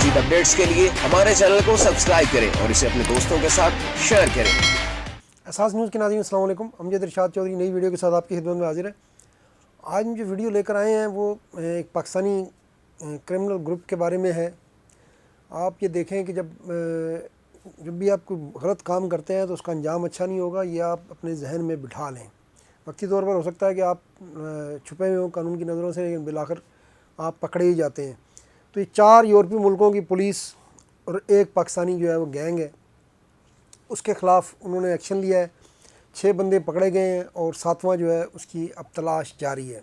مزید اپڈیٹس کے لیے ہمارے چینل کو سبسکرائب کریں اور اسے اپنے دوستوں کے ساتھ شیئر کریں۔ اساس نیوز کے ناظرین السلام علیکم، امجد ارشاد چودھری نئی ویڈیو کے ساتھ آپ کی خدمت میں حاضر ہے۔ آج ہم جو ویڈیو لے کر آئے ہیں وہ ایک پاکستانی کرمنل گروپ کے بارے میں ہے۔ آپ یہ دیکھیں کہ جب بھی آپ کوئی غلط کام کرتے ہیں تو اس کا انجام اچھا نہیں ہوگا، یہ آپ اپنے ذہن میں بٹھا لیں۔ وقتی طور پر ہو سکتا ہے کہ آپ چھپے ہوئے ہوں قانون کی نظروں سے، لیکن بالآخر آپ پکڑے ہی جاتے ہیں۔ تو یہ 4 یورپی ملکوں کی پولیس اور ایک پاکستانی جو ہے وہ گینگ ہے، اس کے خلاف انہوں نے ایکشن لیا ہے۔ 6 بندے پکڑے گئے ہیں اور 7واں جو ہے اس کی اب تلاش جاری ہے۔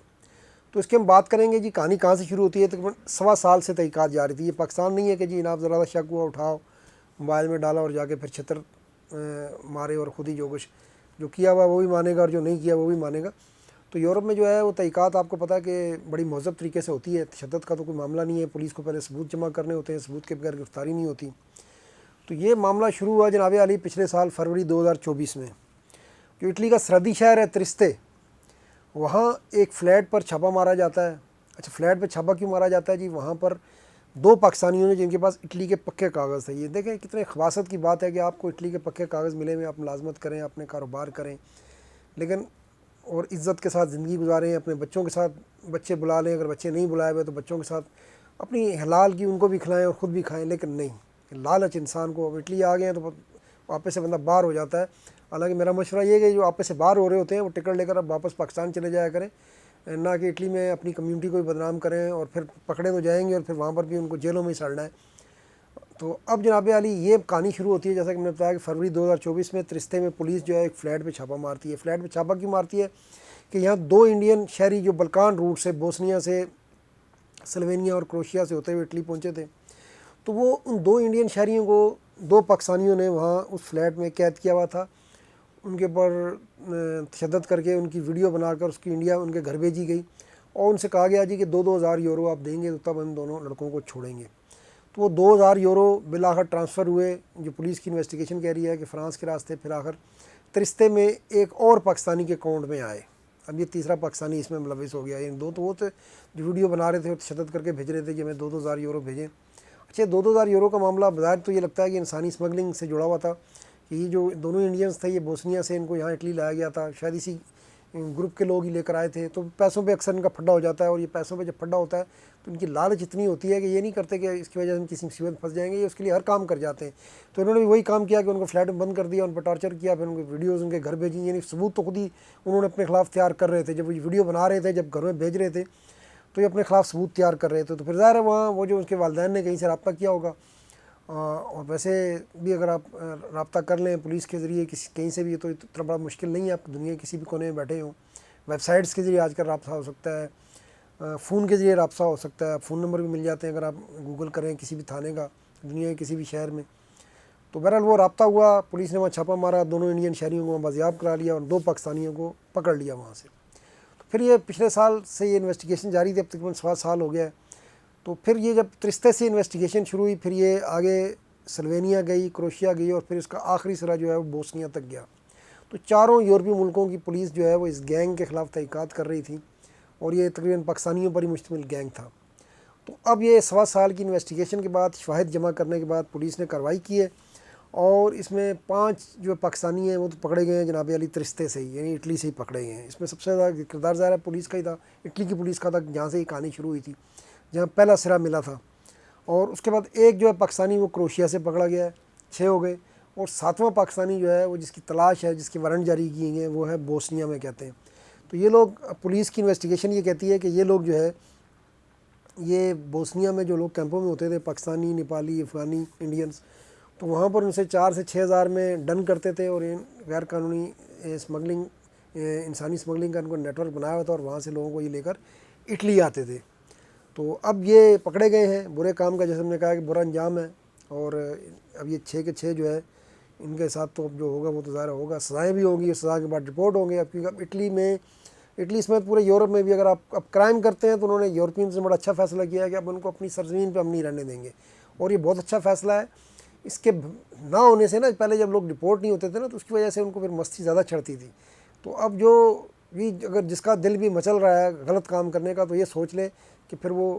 تو اس کی ہم بات کریں گے جی کہانی کہاں سے شروع ہوتی ہے۔ تقریباً 1.25 سال سے تحقیقات جاری تھی۔ یہ پاکستان نہیں ہے کہ جی جناب ذرا سا شک ہوا اٹھاؤ موبائل میں ڈالا اور جا کے پھر چھتر مارے اور خود ہی جو کیا ہوا وہ بھی مانے گا اور جو نہیں کیا وہ بھی مانے گا۔ تو یورپ میں جو ہے وہ تحقیقات آپ کو پتہ ہے کہ بڑی مہذب طریقے سے ہوتی ہے، تشدد کا تو کوئی معاملہ نہیں ہے۔ پولیس کو پہلے ثبوت جمع کرنے ہوتے ہیں، ثبوت کے بغیر گرفتاری نہیں ہوتی۔ تو یہ معاملہ شروع ہوا جناب علی پچھلے سال فروری 2024 میں، جو اٹلی کا سرحدی شہر ہے ترستے، وہاں ایک فلیٹ پر چھاپا مارا جاتا ہے۔ اچھا، فلیٹ پہ چھاپا کیوں مارا جاتا ہے جی؟ وہاں پر 2 پاکستانیوں نے جن کے پاس اٹلی کے پکے کاغذ تھے۔ یہ دیکھیں کتنے خباثت کی بات ہے کہ آپ کو اٹلی کے پکے کاغذ ملے ہوئے، آپ ملازمت کریں، اپنے کاروبار کریں، لیکن اور عزت کے ساتھ زندگی گزاریں، اپنے بچوں کے ساتھ بچے بلا لیں، اگر بچے نہیں بلائے ہوئے تو بچوں کے ساتھ اپنی حلال کی ان کو بھی کھلائیں اور خود بھی کھائیں، لیکن نہیں، لالچ انسان کو، اب اٹلی آ گئے ہیں تو واپس سے بندہ باہر ہو جاتا ہے۔ حالانکہ میرا مشورہ یہ ہے کہ جو واپس سے باہر ہو رہے ہوتے ہیں وہ ٹکٹ لے کر اب واپس پاکستان چلے جایا کریں، نہ کہ اٹلی میں اپنی کمیونٹی کو بھی بدنام کریں اور پھر پکڑے تو جائیں گے اور پھر وہاں پر بھی ان کو جیلوں میں ہی سڑنا ہے۔ تو اب جناب علی یہ کہانی شروع ہوتی ہے، جیسا کہ میں نے بتایا کہ فروری 2024 میں ترستے میں پولیس جو ہے ایک فلیٹ پہ چھاپا مارتی ہے۔ فلیٹ پہ چھاپا کیوں مارتی ہے کہ یہاں 2 انڈین شہری جو بلکان روٹ سے، بوسنیا سے، سلوینیا اور کروشیا سے ہوتے ہوئے اٹلی پہنچے تھے، تو وہ ان 2 انڈین شہریوں کو 2 پاکستانیوں نے وہاں اس فلیٹ میں قید کیا ہوا تھا۔ ان کے اوپر تشدد کر کے ان کی ویڈیو بنا کر اس کی انڈیا ان کے گھر بھیجی گئی اور ان سے کہا گیا جی کہ 2,000 یورو آپ دیں گے تو تب ہم دونوں لڑکوں کو چھوڑیں گے۔ تو وہ 2,000 یورو بالآخر ٹرانسفر ہوئے، جو پولیس کی انویسٹیگیشن کہہ رہی ہے کہ فرانس کے راستے پھر آخر ترستے میں ایک اور پاکستانی کے اکاؤنٹ میں آئے۔ اب یہ تیسرا پاکستانی اس میں ملوث ہو گیا۔ ان 2 تو وہ تھے جو ویڈیو بنا رہے تھے اور تشدد کر کے بھیج رہے تھے کہ ہمیں 2,000 یورو بھیجیں۔ اچھا، 2,000 یورو کا معاملہ بظاہر تو یہ لگتا ہے کہ انسانی اسمگلنگ سے جڑا ہوا تھا، کہ یہ جو دونوں انڈینز تھے یہ بوسنیا سے ان کو یہاں اٹلی لایا گیا تھا، شاید اسی گروپ کے لوگ ہی لے کر آئے تھے۔ تو پیسوں پہ اکثر ان کا پھڈا ہو جاتا ہے، اور یہ پیسوں پہ جب پھڈا ہوتا ہے تو ان کی لالچ اتنی ہوتی ہے کہ یہ نہیں کرتے کہ اس کی وجہ سے ہم کسی مصیبت پھنس جائیں گے، یہ اس کے لیے ہر کام کر جاتے ہیں۔ تو انہوں نے بھی وہی کام کیا کہ ان کو فلیٹ میں بند کر دیا، ان پر ٹارچر کیا، پھر ان کی ویڈیوز ان کے گھر بھیجی، یعنی ثبوت تو خود ہی انہوں نے اپنے خلاف تیار کر رہے تھے۔ جب وہ ویڈیو بنا رہے تھے، جب گھر میں بھیج رہے تھے، تو یہ اپنے خلاف ثبوت تیار کر رہے تھے۔ تو پھر ظاہر ہے وہاں وہ جو اس کے والدین نے کہیں سے رابطہ کیا ہوگا، اور ویسے بھی اگر آپ رابطہ کر لیں پولیس کے ذریعے کہیں سے بھی، تو اتنا بڑا مشکل نہیں ہے، آپ دنیا کسی بھی کونے میں بیٹھے ہوں، ویب سائٹس کے ذریعے آج کل رابطہ ہو سکتا ہے، فون کے ذریعے رابطہ ہو سکتا ہے، فون نمبر بھی مل جاتے ہیں اگر آپ گوگل کریں کسی بھی تھانے کا دنیا کے کسی بھی شہر میں۔ تو بہرحال وہ رابطہ ہوا، پولیس نے وہاں چھاپا مارا، دونوں انڈین شہریوں کو وہاں بازیاب کرا لیا اور 2 پاکستانیوں کو پکڑ لیا وہاں سے۔ تو پھر یہ پچھلے سال سے یہ انویسٹیگیشن جاری تھی، اب تقریباً 1.25 سال ہو گیا ہے۔ تو پھر یہ جب ترستے سے انویسٹیگیشن شروع ہوئی، پھر یہ آگے سلوینیا گئی، کروشیا گئی، اور پھر اس کا آخری سرا جو ہے وہ بوسنیا تک گیا۔ تو 4 یورپی ملکوں کی پولیس جو ہے وہ اس گینگ کے خلاف تحقیقات کر رہی تھی، اور یہ تقریباً پاکستانیوں پر ہی مشتمل گینگ تھا۔ تو اب یہ 1.25 سال کی انویسٹیگیشن کے بعد، شواہد جمع کرنے کے بعد پولیس نے کارروائی کی ہے، اور اس میں 5 جو پاکستانی ہیں وہ تو پکڑے گئے ہیں جناب علی ترستے سے ہی، یعنی اٹلی سے ہی پکڑے گئے ہیں۔ اس میں سب سے زیادہ کردار ظاہر ہے پولیس کا ہی تھا، اٹلی کی پولیس کا تھا، جہاں سے یہ کہانی شروع ہوئی تھی، جہاں پہلا سرا ملا تھا۔ اور اس کے بعد ایک جو ہے پاکستانی وہ کروشیا سے پکڑا گیا ہے، 6 ہو گئے، اور 7واں پاکستانی جو ہے وہ جس کی تلاش ہے، جس کی وارنٹ جاری کیے گئے ہیں، وہ ہے بوسنیا میں کہتے ہیں۔ تو یہ لوگ، پولیس کی انویسٹیگیشن یہ کہتی ہے کہ یہ لوگ جو ہے یہ بوسنیا میں جو لوگ کیمپوں میں ہوتے تھے، پاکستانی، نیپالی، افغانی، انڈینز، تو وہاں پر ان سے 4 سے 6 ہزار میں ڈن کرتے تھے، اور غیر قانونی اسمگلنگ، انسانی اسمگلنگ کا ان کو نیٹ ورک بنایا ہوا تھا، اور وہاں سے لوگوں کو یہ لے کر اٹلی آتے تھے۔ تو اب یہ پکڑے گئے ہیں، برے کام کا جیسے ہم نے کہا کہ برا انجام ہے، اور اب یہ 6 کے 6 جو ہے ان کے ساتھ تو اب جو ہوگا وہ تو ظاہر ہوگا، سزائیں بھی ہوں گی، سزا کے بعد رپورٹ ہوں گے۔ اب کیونکہ اب اٹلی سمیت پورے یورپ میں بھی اگر آپ اب کرائم کرتے ہیں تو انہوں نے یورپینز نے بڑا اچھا فیصلہ کیا ہے کہ اب ان کو اپنی سرزمین پہ ہم نہیں رہنے دیں گے، اور یہ بہت اچھا فیصلہ ہے۔ اس کے نہ ہونے سے نا، پہلے جب لوگ رپورٹ نہیں ہوتے تھے نا، تو اس کی وجہ سے ان کو پھر مستی زیادہ چڑھتی تھی۔ تو اب جو بھی اگر جس کا دل بھی مچل رہا ہے غلط کام کرنے کا، تو یہ سوچ لے کہ پھر وہ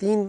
3